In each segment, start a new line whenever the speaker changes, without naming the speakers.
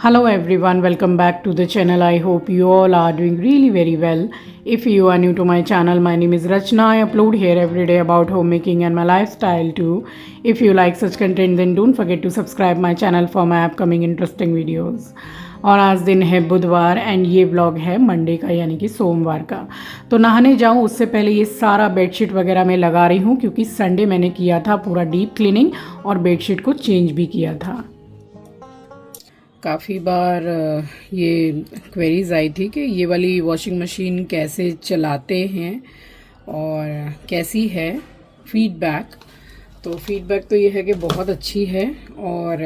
Hello everyone, welcome back to the channel. I hope you all are doing really very well. If you are new to my channel, my name is Rachna. I upload here every day about homemaking and my lifestyle too. If you like such content then don't forget to subscribe my channel for my upcoming interesting videos. और आज दिन है बुधवार and ये vlog है Monday का यानी कि सोमवार का। तो नहाने जाऊँ उससे पहले ये सारा बेडशीट वगैरह मैं लगा रही हूँ क्योंकि संडे मैंने किया था पूरा डीप क्लीनिंग और बेडशीट को चेंज भी किया था। काफ़ी बार ये क्वेरीज आई थी कि ये वाली वॉशिंग मशीन कैसे चलाते हैं और कैसी है फीडबैक। तो फीडबैक तो ये है कि बहुत अच्छी है और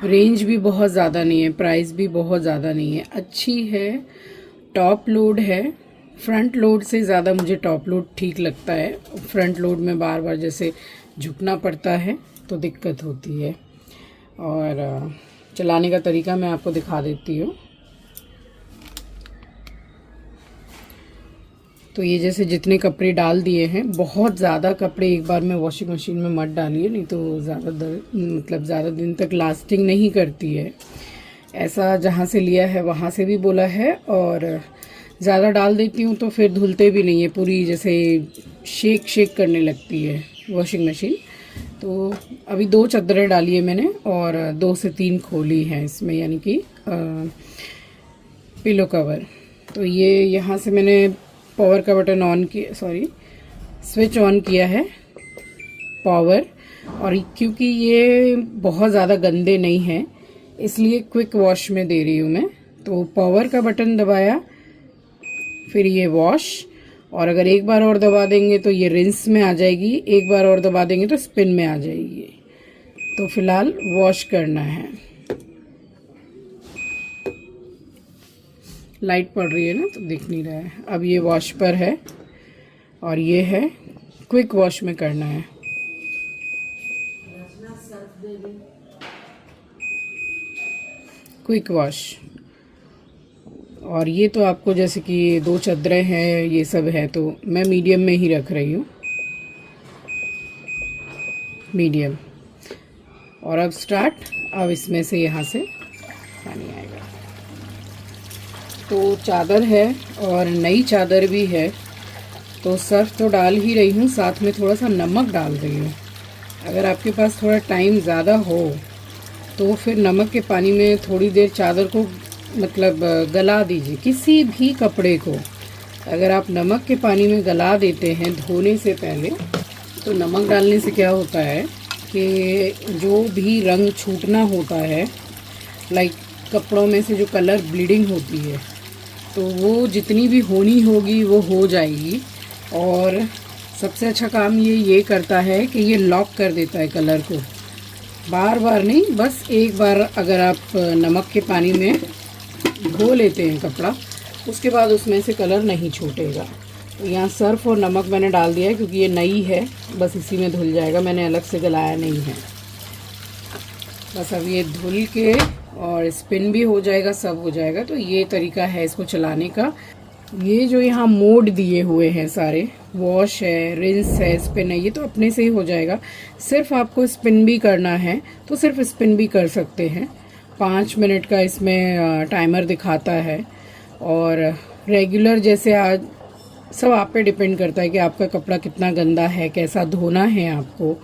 रेंज भी बहुत ज़्यादा नहीं है, प्राइस भी बहुत ज़्यादा नहीं है, अच्छी है। टॉप लोड है, फ्रंट लोड से ज़्यादा मुझे टॉप लोड ठीक लगता है। फ्रंट लोड में बार बार जैसे झुकना पड़ता है तो दिक्कत होती है। और चलाने का तरीका मैं आपको दिखा देती हूँ। तो ये जैसे जितने कपड़े डाल दिए हैं, बहुत ज़्यादा कपड़े एक बार में वॉशिंग मशीन में मत डालिए, नहीं तो ज़्यादा दिन तक लास्टिंग नहीं करती है। ऐसा जहाँ से लिया है वहाँ से भी बोला है। और ज़्यादा डाल देती हूँ तो फिर धुलते भी नहीं है, पूरी जैसे शेक करने लगती है वॉशिंग मशीन। तो अभी 2 चादरें डाली है मैंने और 2 से 3 खोली हैं इसमें, यानी कि पिलो कवर। तो ये यहाँ से मैंने पावर का बटन स्विच ऑन किया है पावर। और क्योंकि ये बहुत ज़्यादा गंदे नहीं हैं इसलिए क्विक वॉश में दे रही हूँ मैं। तो पावर का बटन दबाया, फिर ये वॉश, और अगर एक बार और दबा देंगे तो ये रिंस में आ जाएगी, एक बार और दबा देंगे तो स्पिन में आ जाएगी। तो फिलहाल वॉश करना है। लाइट पड़ रही है ना तो दिख नहीं रहा है। अब ये वॉश पर है और ये है क्विक वॉश में करना है। Quick wash. और ये तो आपको जैसे कि 2 चादरें हैं, ये सब है, तो मैं मीडियम में ही रख रही हूँ, मीडियम। और अब अब इसमें से यहाँ से पानी आएगा। तो चादर है और नई चादर भी है, तो सर्फ तो डाल ही रही हूँ, साथ में थोड़ा सा नमक डाल रही हूँ। अगर आपके पास थोड़ा टाइम ज़्यादा हो तो फिर नमक के पानी में थोड़ी देर चादर को गला दीजिए। किसी भी कपड़े को अगर आप नमक के पानी में गला देते हैं धोने से पहले, तो नमक डालने से क्या होता है कि जो भी रंग छूटना होता है, लाइक कपड़ों में से जो कलर ब्लीडिंग होती है, तो वो जितनी भी होनी होगी वो हो जाएगी। और सबसे अच्छा काम ये करता है कि ये लॉक कर देता है कलर को। बार बार नहीं, बस एक बार अगर आप नमक के पानी में धो लेते हैं कपड़ा, उसके बाद उसमें से कलर नहीं छूटेगा। तो यहाँ सर्फ और नमक मैंने डाल दिया है क्योंकि ये नई है, बस इसी में धुल जाएगा, मैंने अलग से गलाया नहीं है। बस अब ये धुल के और स्पिन भी हो जाएगा, सब हो जाएगा। तो ये तरीका है इसको चलाने का। ये जो यहाँ मोड दिए हुए हैं सारे, वॉश है, रिंस है, स्पिन है, ये तो अपने से ही हो जाएगा। सिर्फ आपको स्पिन भी करना है तो सिर्फ स्पिन भी कर सकते हैं। 5 मिनट का इसमें टाइमर दिखाता है। और रेगुलर जैसे आज सब आप पे डिपेंड करता है कि आपका कपड़ा कितना गंदा है, कैसा धोना है आपको।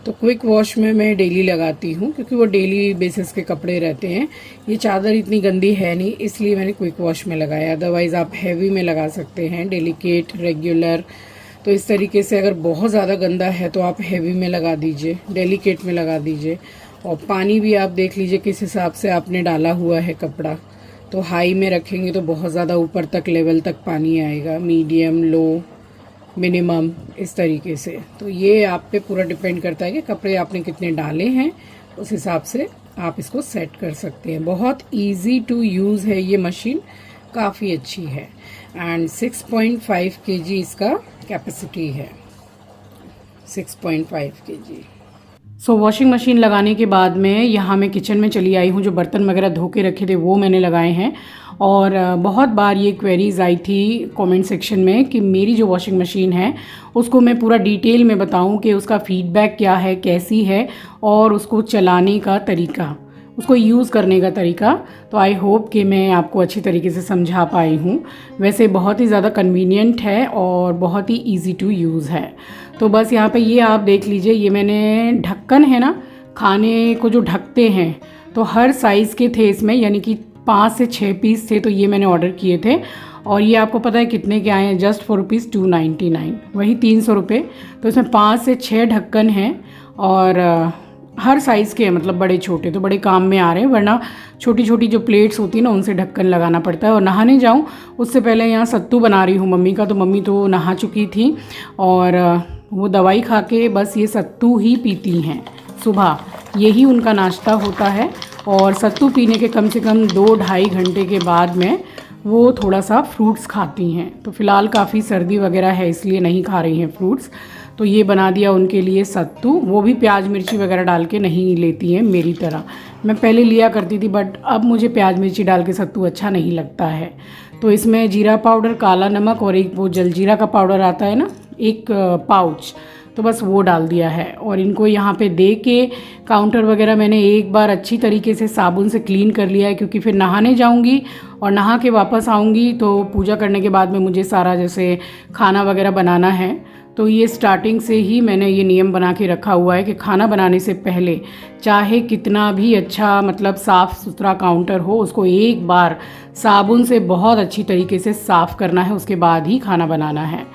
तो क्विक वॉश में मैं डेली लगाती हूँ क्योंकि वो डेली बेसिस के कपड़े रहते हैं। ये चादर इतनी गंदी है नहीं, इसलिए मैंने क्विक वॉश में लगाया। अदरवाइज़ आप हैवी में लगा सकते हैं, डेलिकेट, रेगुलर। तो इस तरीके से अगर बहुत ज़्यादा गंदा है तो आप हैवी में लगा दीजिए, डेलिकेट में लगा दीजिए। और पानी भी आप देख लीजिए किस हिसाब से आपने डाला हुआ है कपड़ा। तो हाई में रखेंगे तो बहुत ज़्यादा ऊपर तक लेवल तक पानी आएगा, मीडियम, लो, मिनिमम, इस तरीके से। तो ये आप पे पूरा डिपेंड करता है कि कपड़े आपने कितने डाले हैं, उस हिसाब से आप इसको सेट कर सकते हैं। बहुत इजी टू यूज़ है ये मशीन, काफ़ी अच्छी है। एंड 6.5 kg इसका कैपेसिटी है, 6.5 kg। सो वॉशिंग मशीन लगाने के बाद में यहाँ मैं किचन में चली आई हूँ। जो बर्तन वगैरह धो के रखे थे वो मैंने लगाए हैं। और बहुत बार ये क्वेरीज आई थी कमेंट सेक्शन में कि मेरी जो वॉशिंग मशीन है उसको मैं पूरा डिटेल में बताऊँ कि उसका फीडबैक क्या है, कैसी है और उसको चलाने का तरीका। उसको यूज़ करने का तरीका। तो आई होप कि मैं आपको अच्छी तरीके से समझा पाई हूँ। वैसे बहुत ही ज़्यादा कन्वीनियंट है और बहुत ही ईजी टू यूज़ है। तो बस यहाँ पे ये आप देख लीजिए, ये मैंने ढक्कन है ना, खाने को जो ढकते हैं, तो हर साइज़ के थे इसमें, यानी कि 5 से 6 पीस थे। तो ये मैंने ऑर्डर किए थे और ये आपको पता है कितने के आए हैं, जस्ट फॉर ₹299, वही 300 रुपये। तो इसमें 5 से 6 ढक्कन हैं और हर साइज़ के हैं, मतलब बड़े छोटे। तो बड़े काम में आ रहे हैं, वरना छोटी छोटी जो प्लेट्स होती है ना, उनसे ढक्कन लगाना पड़ता है। और नहाने जाऊँ उससे पहले यहाँ सत्तू बना रही हूँ मम्मी का। तो मम्मी तो नहा चुकी थी और वो दवाई खा के बस ये सत्तू ही पीती हैं सुबह, यही उनका नाश्ता होता है। और सत्तू पीने के कम से कम 2-2.5 घंटे के बाद में वो थोड़ा सा फ्रूट्स खाती हैं। तो फ़िलहाल काफ़ी सर्दी वगैरह है, इसलिए नहीं खा रही हैं फ्रूट्स। तो ये बना दिया उनके लिए सत्तू। वो भी प्याज मिर्ची वगैरह डाल के नहीं लेती हैं मेरी तरह। मैं पहले लिया करती थी, बट अब मुझे प्याज मिर्ची डाल के सत्तू अच्छा नहीं लगता है। तो इसमें जीरा पाउडर, काला नमक और एक वो जलजीरा का पाउडर आता है ना, एक पाउच, तो बस वो डाल दिया है। और इनको यहाँ पे दे के काउंटर वगैरह मैंने एक बार अच्छी तरीके से साबुन से क्लीन कर लिया है, क्योंकि फिर नहाने जाऊँगी और नहा के वापस आऊँगी तो पूजा करने के बाद में मुझे सारा जैसे खाना वगैरह बनाना है। तो ये स्टार्टिंग से ही मैंने ये नियम बना के रखा हुआ है कि खाना बनाने से पहले चाहे कितना भी अच्छा मतलब साफ़ सुथरा काउंटर हो, उसको एक बार साबुन से बहुत अच्छी तरीके से साफ़ करना है, उसके बाद ही खाना बनाना है।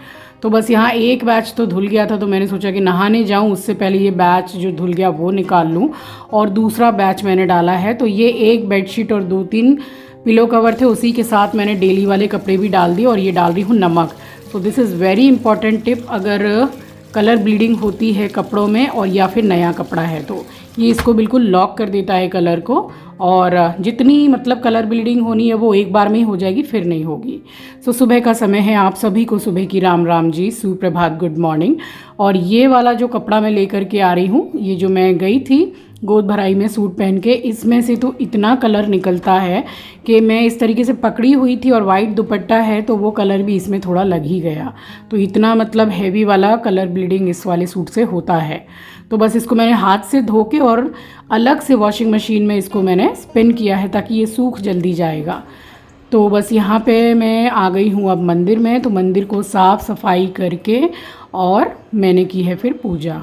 तो बस यहाँ एक बैच तो धुल गया था, तो मैंने सोचा कि नहाने जाऊँ उससे पहले ये बैच जो धुल गया वो निकाल लूँ। और दूसरा बैच मैंने डाला है। तो ये एक बेडशीट और 2-3 पिलो कवर थे, उसी के साथ मैंने डेली वाले कपड़े भी डाल दिए। और ये डाल रही हूँ नमक। तो this is very important tip, अगर कलर ब्लीडिंग होती है कपड़ों में और या फिर नया कपड़ा है तो ये इसको बिल्कुल लॉक कर देता है कलर को। और जितनी मतलब कलर ब्लीडिंग होनी है वो एक बार में ही हो जाएगी, फिर नहीं होगी। सो सुबह का समय है, आप सभी को सुबह की राम राम जी, सुप्रभात, गुड मॉर्निंग। और ये वाला जो कपड़ा मैं लेकर के आ रही हूँ, ये जो मैं गई थी गोद भराई में सूट पहन के, इसमें से तो इतना कलर निकलता है कि मैं इस तरीके से पकड़ी हुई थी और वाइट दुपट्टा है तो वो कलर भी इसमें थोड़ा लग ही गया। तो इतना मतलब हैवी वाला कलर ब्लीडिंग इस वाले सूट से होता है। तो बस इसको मैंने हाथ से धो के और अलग से वॉशिंग मशीन में इसको मैंने स्पिन किया है ताकि ये सूख जल्दी जाएगा। तो बस यहाँ पे मैं आ गई हूँ अब मंदिर में। तो मंदिर को साफ़ सफाई करके और मैंने की है फिर पूजा।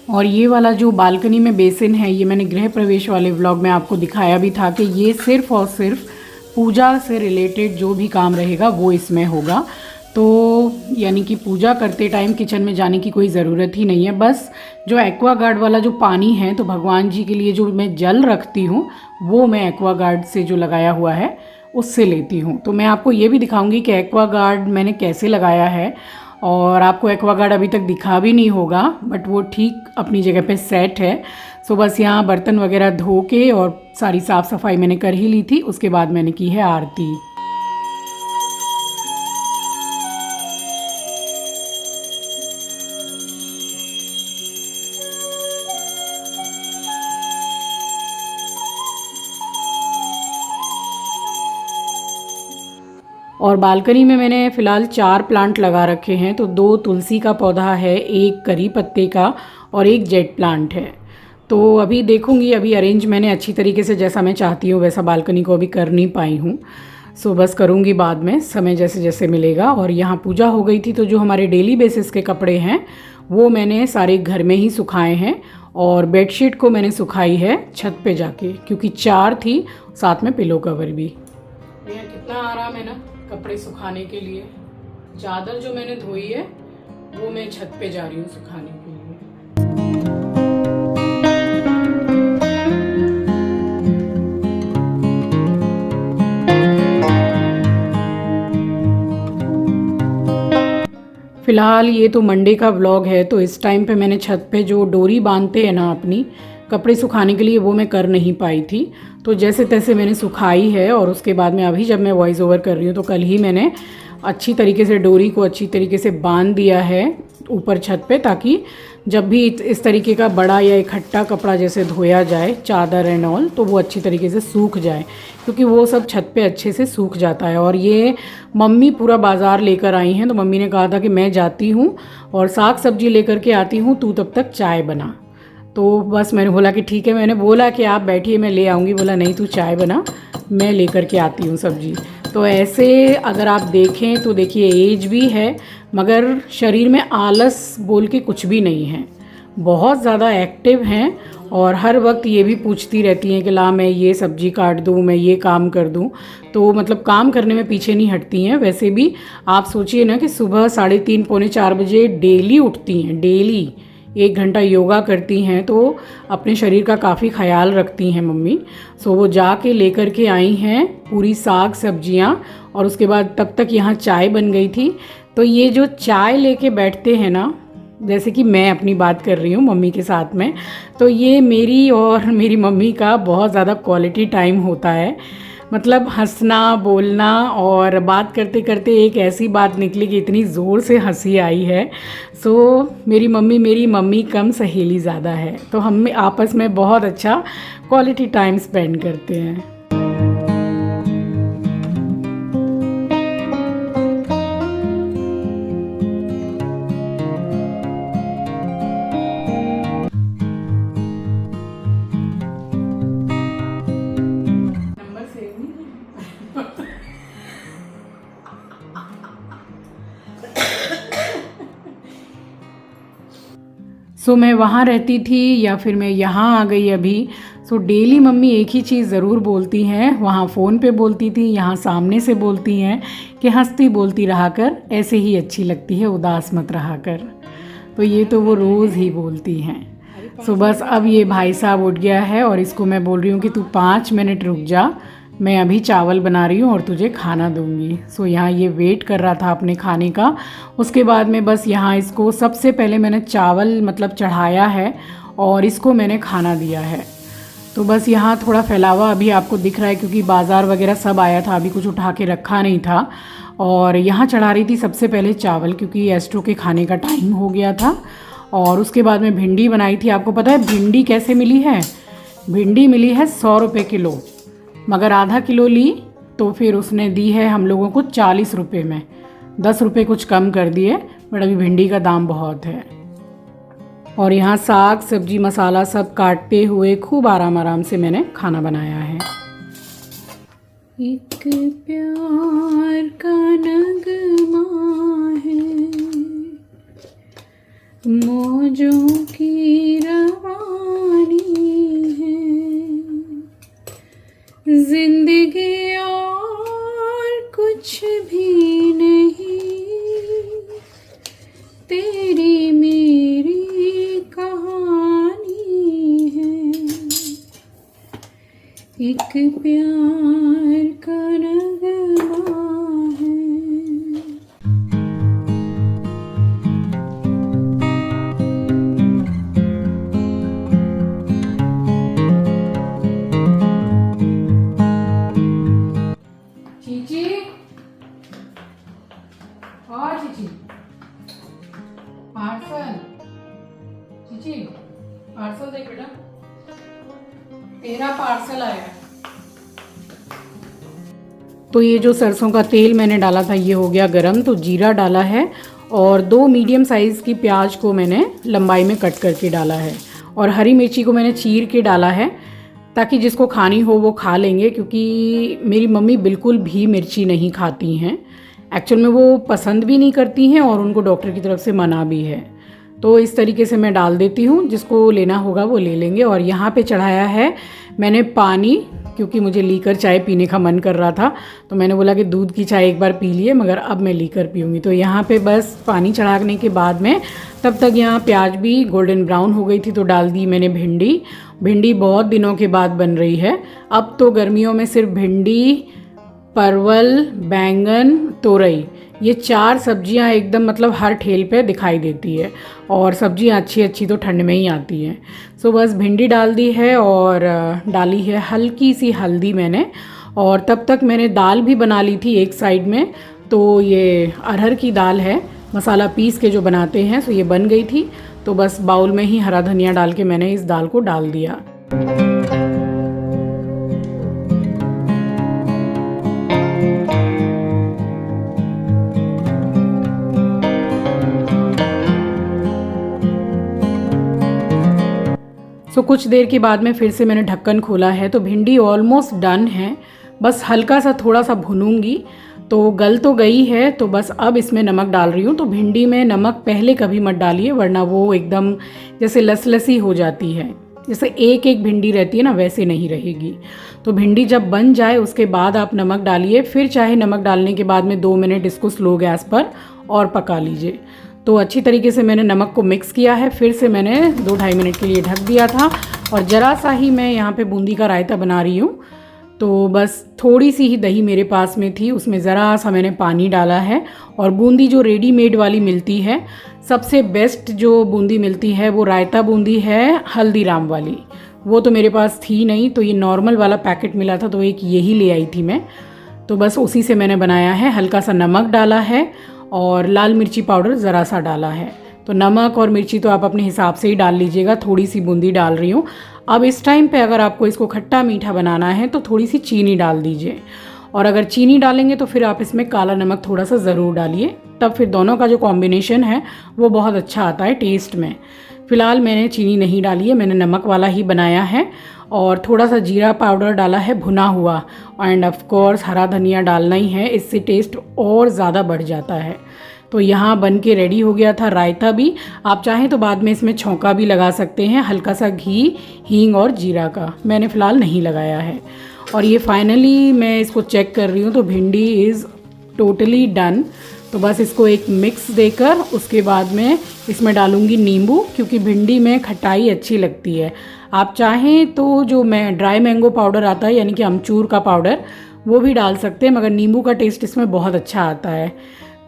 और ये वाला जो बालकनी में बेसिन है, ये मैंने गृह प्रवेश वाले व्लॉग में आपको दिखाया भी था कि ये सिर्फ़ और सिर्फ पूजा से रिलेटेड जो भी काम रहेगा वो इसमें होगा। तो यानी कि पूजा करते टाइम किचन में जाने की कोई ज़रूरत ही नहीं है। बस जो एक्वागार्ड वाला जो पानी है, तो भगवान जी के लिए जो मैं जल रखती हूँ वो मैं एक्वागार्ड से जो लगाया हुआ है उससे लेती हूँ। तो मैं आपको ये भी दिखाऊंगी कि एक्वागार्ड मैंने कैसे लगाया है। और आपको एक्वागार्ड अभी तक दिखा भी नहीं होगा, बट वो ठीक अपनी जगह पे सेट है। सो बस यहाँ बर्तन वगैरह धो के और सारी साफ़ सफाई मैंने कर ही ली थी, उसके बाद मैंने की है आरती। और बालकनी में मैंने फ़िलहाल 4 प्लांट लगा रखे हैं। तो 2 तुलसी का पौधा है, 1 करी पत्ते का और 1 जेट प्लांट है। तो अभी देखूंगी, अभी अरेंज मैंने अच्छी तरीके से जैसा मैं चाहती हूँ वैसा बालकनी को अभी कर नहीं पाई हूँ। सो बस करूँगी बाद में, समय जैसे जैसे मिलेगा। और यहाँ पूजा हो गई थी, तो जो हमारे डेली बेसिस के कपड़े हैं वो मैंने सारे घर में ही सुखाए हैं। और बेडशीट को मैंने सुखाई है छत पे जाके, क्योंकि 4 थी, साथ में पिलो कवर भी। यहाँ कितना आराम है ना कपड़े सुखाने के लिए। चादर जो मैंने धोई है वो मैं छत पे जा रही हूँ सुखाने के लिए। फ़िलहाल ये तो मंडे का व्लॉग है, तो इस टाइम पे मैंने छत पे जो डोरी बांधते हैं ना अपनी कपड़े सुखाने के लिए, वो मैं कर नहीं पाई थी। तो जैसे तैसे मैंने सुखाई है। और उसके बाद में अभी जब मैं वॉइस ओवर कर रही हूँ तो कल ही मैंने अच्छी तरीके से डोरी को अच्छी तरीके से बांध दिया है ऊपर छत पे, ताकि जब भी इस तरीके का बड़ा या इकट्ठा कपड़ा जैसे धोया जाए, चादर एंड ऑल, तो वो अच्छी तरीके से सूख जाए, क्योंकि वो सब छत पे अच्छे से सूख जाता है। और ये मम्मी पूरा बाज़ार लेकर आई हैं, तो मम्मी ने कहा था कि मैं जाती हूँ और साग सब्जी लेकर के आती हूँ, तू तब तक चाय बना। तो बस मैंने बोला कि ठीक है, मैंने बोला कि आप बैठिए मैं ले आऊँगी, बोला नहीं तू चाय बना, मैं लेकर के आती हूँ सब्जी। तो ऐसे अगर आप देखें तो देखिए एज भी है, मगर शरीर में आलस बोल के कुछ भी नहीं है, बहुत ज़्यादा एक्टिव हैं। और हर वक्त ये भी पूछती रहती हैं कि ला मैं ये सब्जी काट दूँ, मैं ये काम कर दूँ। तो मतलब काम करने में पीछे नहीं हटती हैं। वैसे भी आप सोचिए ना कि सुबह 3:30 पौने 4 बजे डेली उठती हैं, डेली 1 घंटा योगा करती हैं, तो अपने शरीर का काफ़ी ख्याल रखती हैं मम्मी। सो वो जाके लेकर के आई हैं पूरी साग सब्जियां, और उसके बाद तब तक यहाँ चाय बन गई थी। तो ये जो चाय लेके बैठते हैं ना, जैसे कि मैं अपनी बात कर रही हूँ मम्मी के साथ में, तो ये मेरी और मेरी मम्मी का बहुत ज़्यादा क्वालिटी टाइम होता है। मतलब हंसना बोलना, और बात करते करते एक ऐसी बात निकली कि इतनी ज़ोर से हंसी आई है। सो मेरी मम्मी कम सहेली ज़्यादा है, तो हम आपस में बहुत अच्छा क्वालिटी टाइम स्पेंड करते हैं। सो मैं वहाँ रहती थी या फिर मैं यहाँ आ गई अभी, सो डेली मम्मी एक ही चीज़ ज़रूर बोलती हैं। वहाँ फ़ोन पे बोलती थी, यहाँ सामने से बोलती हैं कि हंसती बोलती रहा कर, ऐसे ही अच्छी लगती है, उदास मत रहा कर। तो ये तो वो रोज़ ही बोलती हैं। सो बस अब ये भाई साहब उठ गया है और इसको मैं बोल रही हूँ कि तू 5 मिनट रुक जा, मैं अभी चावल बना रही हूँ और तुझे खाना दूँगी। सो यहाँ ये वेट कर रहा था अपने खाने का। उसके बाद में बस यहाँ इसको सबसे पहले मैंने चावल मतलब चढ़ाया है और इसको मैंने खाना दिया है। तो बस यहाँ थोड़ा फैलावा अभी आपको दिख रहा है, क्योंकि बाज़ार वगैरह सब आया था, अभी कुछ उठा के रखा नहीं था। और यहाँ चढ़ा रही थी सबसे पहले चावल, क्योंकि एस्ट्रो के खाने का टाइम हो गया था। और उसके बाद में भिंडी बनाई थी। आपको पता है भिंडी कैसे मिली है? भिंडी मिली है 100 रुपये किलो, मगर आधा किलो ली तो फिर उसने दी है हम लोगों को 40 रुपये में, 10 रुपये कुछ कम कर दिए, बट अभी भिंडी का दाम बहुत है। और यहाँ साग सब्जी मसाला सब काटते हुए खूब आराम आराम से मैंने खाना बनाया है। एक प्यार का नगमा है, मौजों की रवानी है, जिंदगी और कुछ भी नहीं, तेरी मेरी कहानी है। एक प्यार का नगमा है। चीची, और चीची, पार्सल, चीची पार्सल देख बेटा, तेरा पार्सल आया। तो ये जो सरसों का तेल मैंने डाला था ये हो गया गरम, तो जीरा डाला है और 2 मीडियम साइज़ की प्याज को मैंने लंबाई में कट करके डाला है, और हरी मिर्ची को मैंने चीर के डाला है ताकि जिसको खानी हो वो खा लेंगे, क्योंकि मेरी मम्मी बिल्कुल भी मिर्ची नहीं खाती हैं। एक्चुअल में वो पसंद भी नहीं करती हैं और उनको डॉक्टर की तरफ से मना भी है। तो इस तरीके से मैं डाल देती हूँ, जिसको लेना होगा वो ले लेंगे। और यहाँ पे चढ़ाया है मैंने पानी, क्योंकि मुझे लीकर चाय पीने का मन कर रहा था, तो मैंने बोला कि दूध की चाय एक बार पी लिए, मगर अब मैं लीकर पीऊँगी। तो यहाँ पे बस पानी चढ़ाने के बाद में तब तक यहाँ प्याज भी गोल्डन ब्राउन हो गई थी, तो डाल दी मैंने भिंडी। भिंडी बहुत दिनों के बाद बन रही है। अब तो गर्मियों में सिर्फ भिंडी, परवल, बैंगन, तोरई, ये 4 सब्जियां एकदम मतलब हर ठेल पे दिखाई देती है, और सब्जियां अच्छी अच्छी तो ठंड में ही आती हैं। सो बस भिंडी डाल दी है और डाली है हल्की सी हल्दी मैंने, और तब तक मैंने दाल भी बना ली थी एक साइड में। तो ये अरहर की दाल है, मसाला पीस के जो बनाते हैं, सो ये बन गई थी। तो बस बाउल में ही हरा धनिया डाल के मैंने इस दाल को डाल दिया। सो कुछ देर के बाद में फिर से मैंने ढक्कन खोला है, तो भिंडी ऑलमोस्ट डन है। बस हल्का सा थोड़ा सा भूनूंगी तो गल तो गई है। तो बस अब इसमें नमक डाल रही हूँ। तो भिंडी में नमक पहले कभी मत डालिए, वरना वो एकदम जैसे लसलसी हो जाती है, जैसे एक एक भिंडी रहती है ना, वैसे नहीं रहेगी। तो भिंडी जब बन जाए उसके बाद आप नमक डालिए, फिर चाहे नमक डालने के बाद में 2 मिनट इसको स्लो गैस पर और पका लीजिए। तो अच्छी तरीके से मैंने नमक को मिक्स किया है। फिर से मैंने 2-2.5 मिनट के लिए ढक दिया था। और ज़रा सा ही मैं यहाँ पे बूंदी का रायता बना रही हूँ। तो बस थोड़ी सी ही दही मेरे पास में थी, उसमें ज़रा सा मैंने पानी डाला है। और बूंदी जो रेडीमेड वाली मिलती है, सबसे बेस्ट जो बूंदी मिलती है वो रायता बूंदी है, हल्दीराम वाली। वो तो मेरे पास थी नहीं, तो ये नॉर्मल वाला पैकेट मिला था, तो एक यही ले आई थी मैं। तो बस उसी से मैंने बनाया है। हल्का सा नमक डाला है और लाल मिर्ची पाउडर ज़रा सा डाला है। तो नमक और मिर्ची तो आप अपने हिसाब से ही डाल लीजिएगा, थोड़ी सी बूंदी डाल रही हूँ। अब इस टाइम पे अगर आपको इसको खट्टा मीठा बनाना है तो थोड़ी सी चीनी डाल दीजिए। और अगर चीनी डालेंगे तो फिर आप इसमें काला नमक थोड़ा सा ज़रूर डालिए, तब फिर दोनों का जो कॉम्बिनेशन है वो बहुत अच्छा आता है टेस्ट में। फ़िलहाल मैंने चीनी नहीं डाली है, मैंने नमक वाला ही बनाया है। और थोड़ा सा जीरा पाउडर डाला है भुना हुआ, एंड ऑफ कोर्स हरा धनिया डालना ही है, इससे टेस्ट और ज़्यादा बढ़ जाता है। तो यहाँ बन के रेडी हो गया था रायता भी। आप चाहें तो बाद में इसमें छौंका भी लगा सकते हैं, हल्का सा घी, हींग और जीरा का। मैंने फ़िलहाल नहीं लगाया है। और ये फाइनली मैं इसको चेक कर रही हूँ, तो भिंडी इज़ टोटली डन। तो बस इसको एक मिक्स देकर उसके बाद में इसमें डालूंगी नींबू, क्योंकि भिंडी में खटाई अच्छी लगती है। आप चाहें तो जो मैं ड्राई मैंगो पाउडर आता है, यानी कि अमचूर का पाउडर, वो भी डाल सकते हैं, मगर नींबू का टेस्ट इसमें बहुत अच्छा आता है।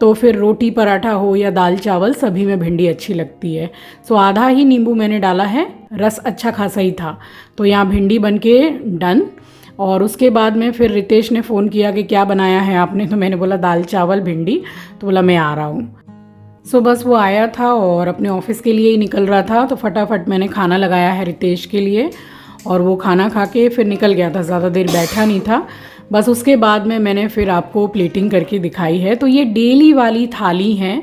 तो फिर रोटी पराठा हो या दाल चावल, सभी में भिंडी अच्छी लगती है। सो आधा ही नींबू मैंने डाला है, रस अच्छा खासा ही था। तो यहाँ भिंडी बन के डन। और उसके बाद में फिर रितेश ने फ़ोन किया कि क्या बनाया है आपने, तो मैंने बोला दाल चावल भिंडी। तो बोला मैं आ रहा हूँ। सो बस वो आया था और अपने ऑफिस के लिए ही निकल रहा था, तो फटाफट मैंने खाना लगाया है रितेश के लिए। और वो खाना खा के फिर निकल गया था, ज़्यादा देर बैठा नहीं था। बस उसके बाद में मैंने फिर आपको प्लेटिंग करके दिखाई है। तो ये डेली वाली थाली हैं,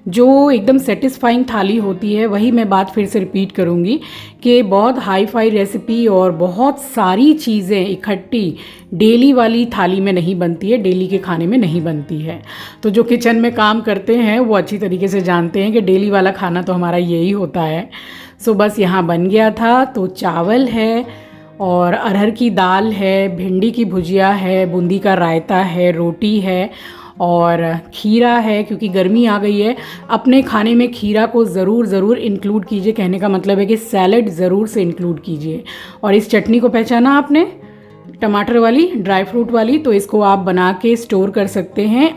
जो एकदम सेटिस्फाइंग थाली होती है। वही मैं बात फिर से रिपीट करूँगी कि बहुत हाई फाई रेसिपी और बहुत सारी चीज़ें इकट्ठी डेली वाली थाली में नहीं बनती है, डेली के खाने में नहीं बनती है। तो जो किचन में काम करते हैं वो अच्छी तरीके से जानते हैं कि डेली वाला खाना तो हमारा यही होता है। सो बस यहाँ बन गया था। तो चावल है और अरहर की दाल है, भिंडी की भुजिया है, बूंदी का रायता है, रोटी है और खीरा है, क्योंकि गर्मी आ गई है। अपने खाने में खीरा को ज़रूर इंक्लूड कीजिए। कहने का मतलब है कि सैलड ज़रूर से इंक्लूड कीजिए। और इस चटनी को पहचाना आपने, टमाटर वाली, ड्राई फ्रूट वाली, तो इसको आप बना के स्टोर कर सकते हैं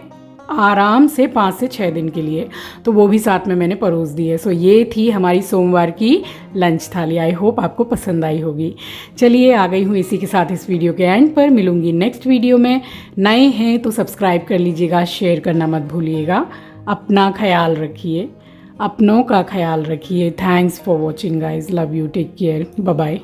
आराम से 5 से 6 दिन के लिए। तो वो भी साथ में मैंने परोस दी है। सो ये थी हमारी सोमवार की लंच थाली। आई होप आपको पसंद आई होगी। चलिए आ गई हूँ इसी के साथ इस वीडियो के एंड पर। मिलूंगी नेक्स्ट वीडियो में। नए हैं तो सब्सक्राइब कर लीजिएगा, शेयर करना मत भूलिएगा। अपना ख्याल रखिए, अपनों का ख्याल रखिए। Thanks for watching guys, love you, take care, bye bye.